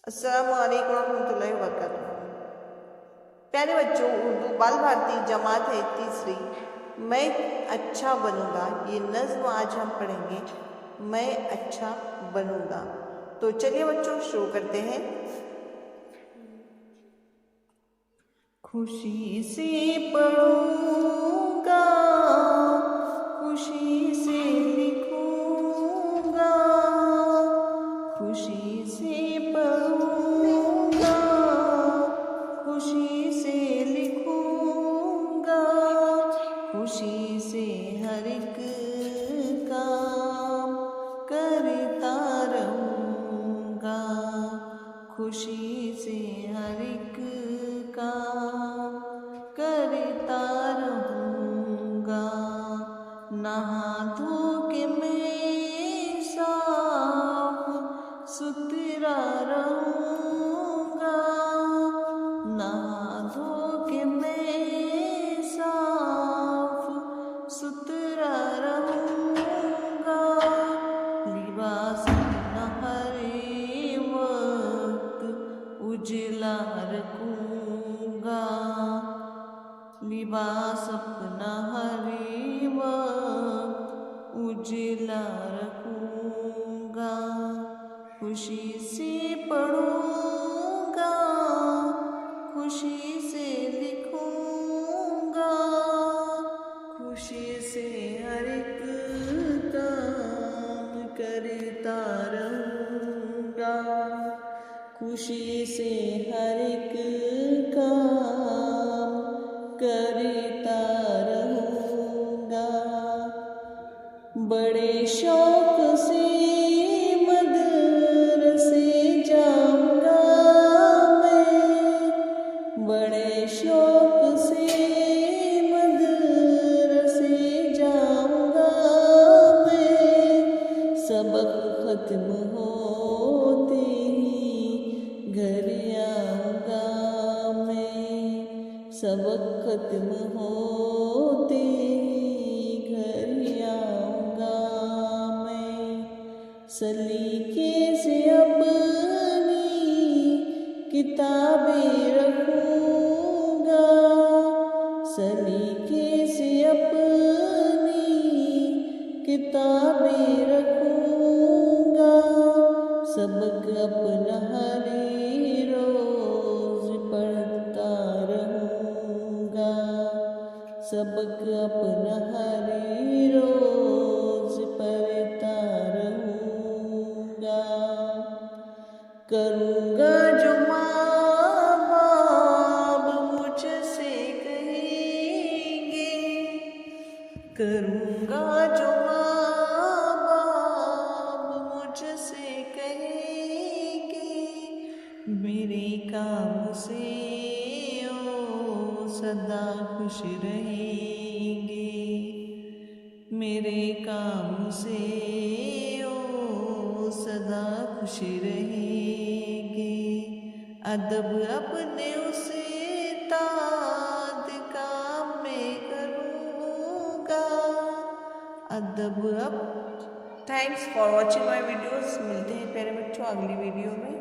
अस्सलामु अलैकुम रहमतुल्लाहि व बरकातुहू। प्यारे बच्चों, उर्दू बाल भारती जमात है तीसरी, मैं अच्छा बनूंगा। ये नज्म आज हम पढ़ेंगे, मैं अच्छा बनूंगा। तो चलिए बच्चों शुरू करते हैं। खुशी से पढ़ूंगा, खुशी से लिखूंगा, खुशी से पढ़ूंगा, खुशी से लिखूंगा, खुशी से हर एक काम करता रहूंगा, खुशी से हर एक काम करता रहूंगा। नहा धो के मैं साफ सुथरा रहूंगा, नहा धो के मैं साफ सुथरा रहूंगा। लिबास अपना हर वक्त उजला रखूंगा, लिबास अपना हर वक्त उजला रखूंगा। खुशी से पढ़ूंगा, खुशी से लिखूंगा, खुशी से हर एक काम करता रहूंगा, खुशी से हर एक काम करता रहूंगा। बड़े शौक से मदरसे जाऊंगा मैं, बड़े शौक से मदरसे जाऊंगा मैं। सबक खत्म होते ही घर आऊंगा मैं, सबक खत्म होते ही घर आऊंगा मैं। सलीके से अपनी किताबें रखूंगा, सलीके से अपनी किताबें रखूंगा। सबक अपना हर रोज पढ़ता रहूंगा, सबक अपना हर रोज पढ़ता रहूंगा। करूंगा जो माँ बाप मुझसे कहेंगे, करूंगा जो माँ बाप मुझसे कहेंगे। मेरे काम से ओ सदा खुश रहेंगे, मेरे काम से ओ सदा खुश रहेंगे। अदब अपने उस्ताद का मैं करूँगा, अदब अब। Thanks for watching my videos. मिलते हैं प्यारे बच्चों अगली वीडियो में।